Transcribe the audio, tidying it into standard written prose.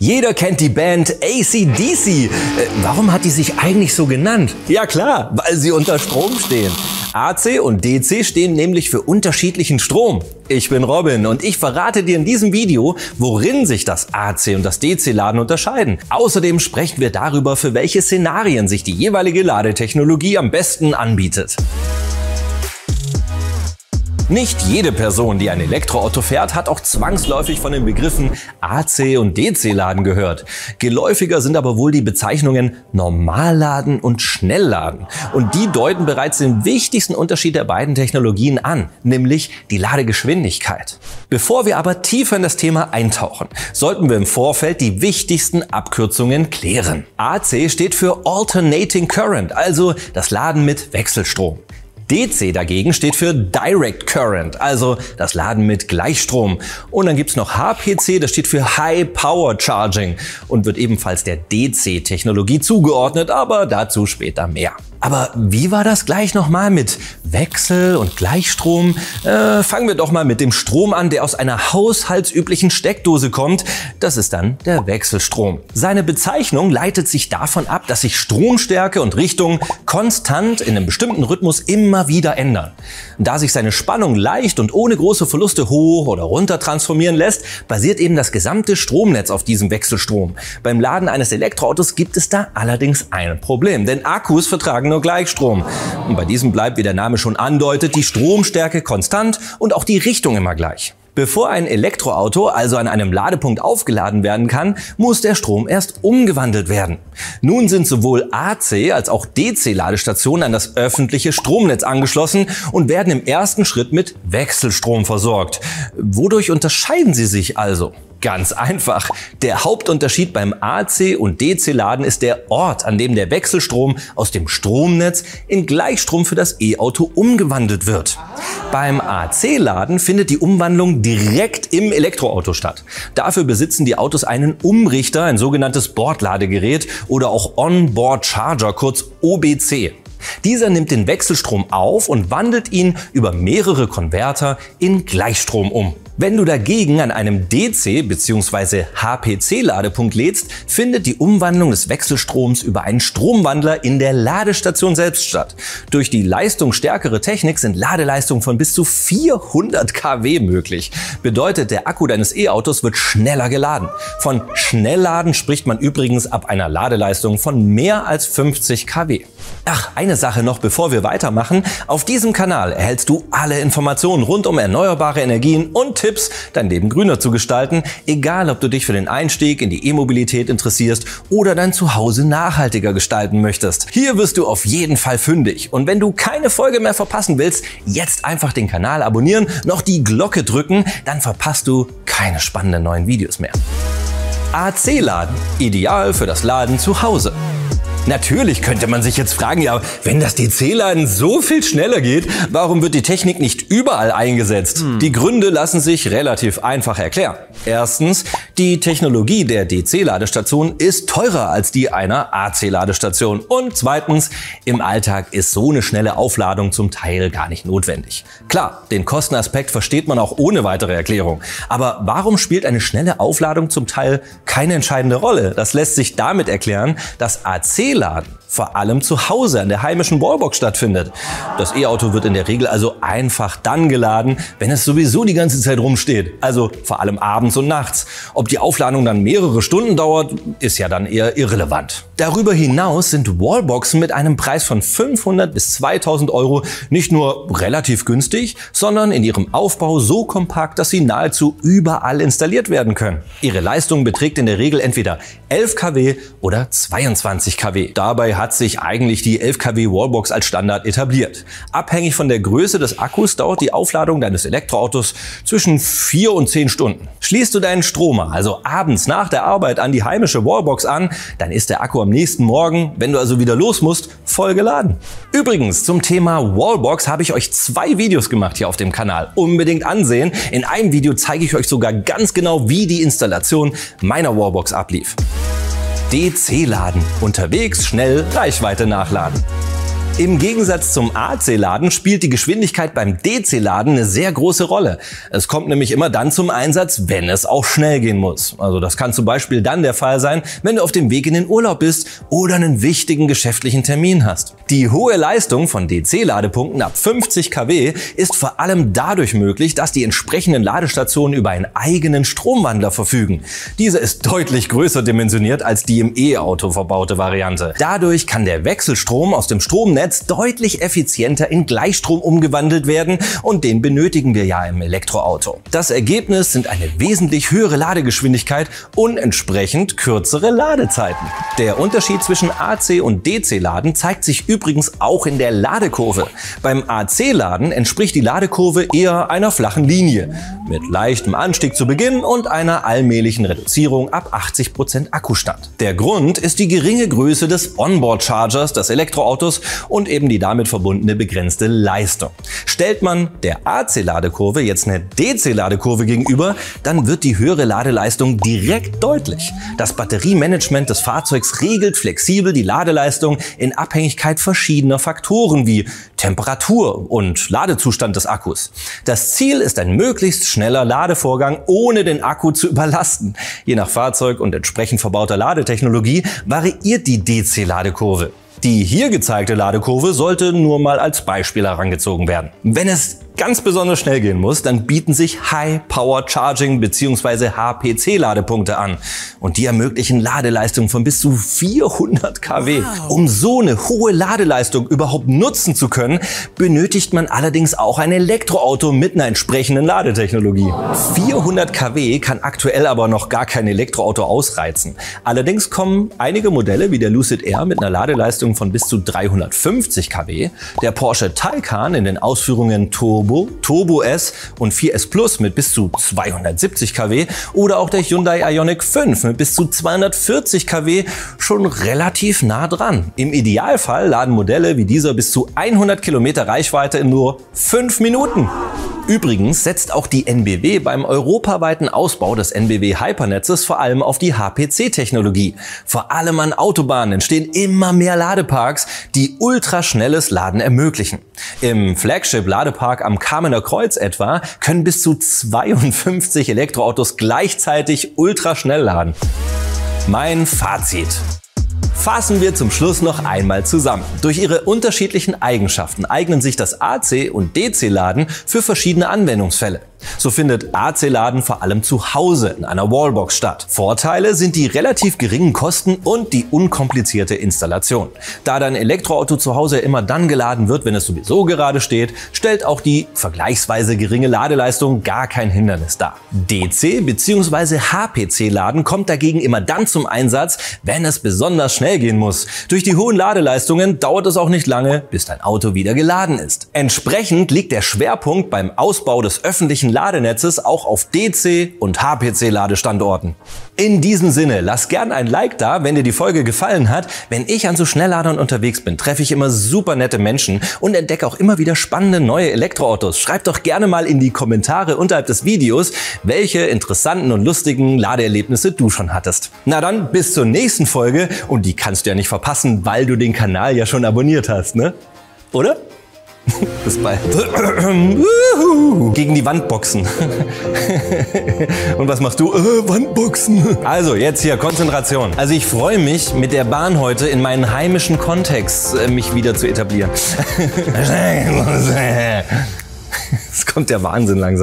Jeder kennt die Band AC/DC. Warum hat die sich eigentlich so genannt? Ja klar, weil sie unter Strom stehen. AC und DC stehen nämlich für unterschiedlichen Strom. Ich bin Robin und ich verrate dir in diesem Video, worin sich das AC und das DC-Laden unterscheiden. Außerdem sprechen wir darüber, für welche Szenarien sich die jeweilige Ladetechnologie am besten anbietet. Nicht jede Person, die ein Elektroauto fährt, hat auch zwangsläufig von den Begriffen AC und DC-Laden gehört. Geläufiger sind aber wohl die Bezeichnungen Normalladen und Schnellladen. Und die deuten bereits den wichtigsten Unterschied der beiden Technologien an, nämlich die Ladegeschwindigkeit. Bevor wir aber tiefer in das Thema eintauchen, sollten wir im Vorfeld die wichtigsten Abkürzungen klären. AC steht für Alternating Current, also das Laden mit Wechselstrom. DC dagegen steht für Direct Current, also das Laden mit Gleichstrom. Und dann gibt's noch HPC, das steht für High Power Charging und wird ebenfalls der DC-Technologie zugeordnet, aber dazu später mehr. Aber wie war das gleich nochmal mit Wechsel- und Gleichstrom? Fangen wir doch mal mit dem Strom an, der aus einer haushaltsüblichen Steckdose kommt. Das ist dann der Wechselstrom. Seine Bezeichnung leitet sich davon ab, dass sich Stromstärke und Richtung konstant in einem bestimmten Rhythmus immer wieder ändern. Da sich seine Spannung leicht und ohne große Verluste hoch oder runter transformieren lässt, basiert eben das gesamte Stromnetz auf diesem Wechselstrom. Beim Laden eines Elektroautos gibt es da allerdings ein Problem, denn Akkus vertragen nur Gleichstrom. Und bei diesem bleibt, wie der Name schon andeutet, die Stromstärke konstant und auch die Richtung immer gleich. Bevor ein Elektroauto also an einem Ladepunkt aufgeladen werden kann, muss der Strom erst umgewandelt werden. Nun sind sowohl AC als auch DC-Ladestationen an das öffentliche Stromnetz angeschlossen und werden im ersten Schritt mit Wechselstrom versorgt. Wodurch unterscheiden sie sich also? Ganz einfach. Der Hauptunterschied beim AC- und DC-Laden ist der Ort, an dem der Wechselstrom aus dem Stromnetz in Gleichstrom für das E-Auto umgewandelt wird. Beim AC-Laden findet die Umwandlung direkt im Elektroauto statt. Dafür besitzen die Autos einen Umrichter, ein sogenanntes Bordladegerät oder auch On-Board Charger, kurz OBC. Dieser nimmt den Wechselstrom auf und wandelt ihn über mehrere Konverter in Gleichstrom um. Wenn du dagegen an einem DC- bzw. HPC-Ladepunkt lädst, findet die Umwandlung des Wechselstroms über einen Stromwandler in der Ladestation selbst statt. Durch die leistungsstärkere Technik sind Ladeleistungen von bis zu 400 kW möglich. Bedeutet, der Akku deines E-Autos wird schneller geladen. Von Schnellladen spricht man übrigens ab einer Ladeleistung von mehr als 50 kW. Ach, eine Sache noch, bevor wir weitermachen. Auf diesem Kanal erhältst du alle Informationen rund um erneuerbare Energien und Tipps, dein Leben grüner zu gestalten, egal ob du dich für den Einstieg in die E-Mobilität interessierst oder dein Zuhause nachhaltiger gestalten möchtest. Hier wirst du auf jeden Fall fündig. Und wenn du keine Folge mehr verpassen willst, jetzt einfach den Kanal abonnieren, noch die Glocke drücken, dann verpasst du keine spannenden neuen Videos mehr. AC-Laden, ideal für das Laden zu Hause. Natürlich könnte man sich jetzt fragen, ja, wenn das DC-Laden so viel schneller geht, warum wird die Technik nicht überall eingesetzt? Die Gründe lassen sich relativ einfach erklären. Erstens, die Technologie der DC-Ladestation ist teurer als die einer AC-Ladestation. Und zweitens, im Alltag ist so eine schnelle Aufladung zum Teil gar nicht notwendig. Klar, den Kostenaspekt versteht man auch ohne weitere Erklärung. Aber warum spielt eine schnelle Aufladung zum Teil keine entscheidende Rolle? Das lässt sich damit erklären, dass AC-Laden vor allem zu Hause an der heimischen Wallbox stattfindet. Das E-Auto wird in der Regel also einfach dann geladen, wenn es sowieso die ganze Zeit rumsteht. Also vor allem abends und nachts. Ob die Aufladung dann mehrere Stunden dauert, ist ja dann eher irrelevant. Darüber hinaus sind Wallboxen mit einem Preis von 500 bis 2000 Euro nicht nur relativ günstig, sondern in ihrem Aufbau so kompakt, dass sie nahezu überall installiert werden können. Ihre Leistung beträgt in der Regel entweder 11 kW oder 22 kW. Dabei hat sich eigentlich die 11 kW Wallbox als Standard etabliert. Abhängig von der Größe des Akkus dauert die Aufladung deines Elektroautos zwischen 4 und 10 Stunden. Schließt du deinen Stromer also abends nach der Arbeit an die heimische Wallbox an, dann ist der Akku am nächsten Morgen, wenn du also wieder los musst, voll geladen. Übrigens, zum Thema Wallbox habe ich euch 2 Videos gemacht hier auf dem Kanal. Unbedingt ansehen. In einem Video zeige ich euch sogar ganz genau, wie die Installation meiner Wallbox ablief. DC-Laden. Unterwegs schnell Reichweite nachladen. Im Gegensatz zum AC-Laden spielt die Geschwindigkeit beim DC-Laden eine sehr große Rolle. Es kommt nämlich immer dann zum Einsatz, wenn es auch schnell gehen muss. Also das kann zum Beispiel dann der Fall sein, wenn du auf dem Weg in den Urlaub bist oder einen wichtigen geschäftlichen Termin hast. Die hohe Leistung von DC-Ladepunkten ab 50 kW ist vor allem dadurch möglich, dass die entsprechenden Ladestationen über einen eigenen Stromwandler verfügen. Dieser ist deutlich größer dimensioniert als die im E-Auto verbaute Variante. Dadurch kann der Wechselstrom aus dem Stromnetz deutlich effizienter in Gleichstrom umgewandelt werden und den benötigen wir ja im Elektroauto. Das Ergebnis sind eine wesentlich höhere Ladegeschwindigkeit und entsprechend kürzere Ladezeiten. Der Unterschied zwischen AC- und DC-Laden zeigt sich übrigens auch in der Ladekurve. Beim AC-Laden entspricht die Ladekurve eher einer flachen Linie, mit leichtem Anstieg zu Beginn und einer allmählichen Reduzierung ab 80% Akkustand. Der Grund ist die geringe Größe des Onboard-Chargers des Elektroautos und eben die damit verbundene begrenzte Leistung. Stellt man der AC-Ladekurve jetzt eine DC-Ladekurve gegenüber, dann wird die höhere Ladeleistung direkt deutlich. Das Batteriemanagement des Fahrzeugs regelt flexibel die Ladeleistung in Abhängigkeit verschiedener Faktoren wie Temperatur und Ladezustand des Akkus. Das Ziel ist ein möglichst schneller Ladevorgang, ohne den Akku zu überlasten. Je nach Fahrzeug und entsprechend verbauter Ladetechnologie variiert die DC-Ladekurve. Die hier gezeigte Ladekurve sollte nur mal als Beispiel herangezogen werden. Wenn es ganz besonders schnell gehen muss, dann bieten sich High-Power-Charging bzw. HPC-Ladepunkte an. Und die ermöglichen Ladeleistung von bis zu 400 kW. Um so eine hohe Ladeleistung überhaupt nutzen zu können, benötigt man allerdings auch ein Elektroauto mit einer entsprechenden Ladetechnologie. 400 kW kann aktuell aber noch gar kein Elektroauto ausreizen. Allerdings kommen einige Modelle wie der Lucid Air mit einer Ladeleistung von bis zu 350 kW, der Porsche Taycan in den Ausführungen Turbo S und 4S Plus mit bis zu 270 kW oder auch der Hyundai Ioniq 5 mit bis zu 240 kW schon relativ nah dran. Im Idealfall laden Modelle wie dieser bis zu 100 Kilometer Reichweite in nur 5 Minuten. Übrigens setzt auch die NBW beim europaweiten Ausbau des NBW Hypernetzes vor allem auf die HPC-Technologie. Vor allem an Autobahnen entstehen immer mehr Ladeparks, die ultraschnelles Laden ermöglichen. Im Flagship-Ladepark am Kamener Kreuz etwa können bis zu 52 Elektroautos gleichzeitig ultraschnell laden. Mein Fazit. Fassen wir zum Schluss noch einmal zusammen. Durch ihre unterschiedlichen Eigenschaften eignen sich das AC- und DC-Laden für verschiedene Anwendungsfälle. So findet AC-Laden vor allem zu Hause in einer Wallbox statt. Vorteile sind die relativ geringen Kosten und die unkomplizierte Installation. Da dein Elektroauto zu Hause immer dann geladen wird, wenn es sowieso gerade steht, stellt auch die vergleichsweise geringe Ladeleistung gar kein Hindernis dar. DC- bzw. HPC-Laden kommt dagegen immer dann zum Einsatz, wenn es besonders schnell gehen muss. Durch die hohen Ladeleistungen dauert es auch nicht lange, bis dein Auto wieder geladen ist. Entsprechend liegt der Schwerpunkt beim Ausbau des öffentlichen Ladenetzes auch auf DC- und HPC-Ladestandorten. In diesem Sinne, lass gern ein Like da, wenn dir die Folge gefallen hat. Wenn ich an so Schnellladern unterwegs bin, treffe ich immer super nette Menschen und entdecke auch immer wieder spannende neue Elektroautos. Schreib doch gerne mal in die Kommentare unterhalb des Videos, welche interessanten und lustigen Ladeerlebnisse du schon hattest. Na dann, bis zur nächsten Folge und die kannst du ja nicht verpassen, weil du den Kanal ja schon abonniert hast, ne? Oder? Bis bald. Gegen die Wand boxen. Und was machst du? Wandboxen. Also jetzt hier Konzentration. Also ich freue mich, mit der Bahn heute in meinen heimischen Kontext mich wieder zu etablieren. Es kommt der Wahnsinn langsam.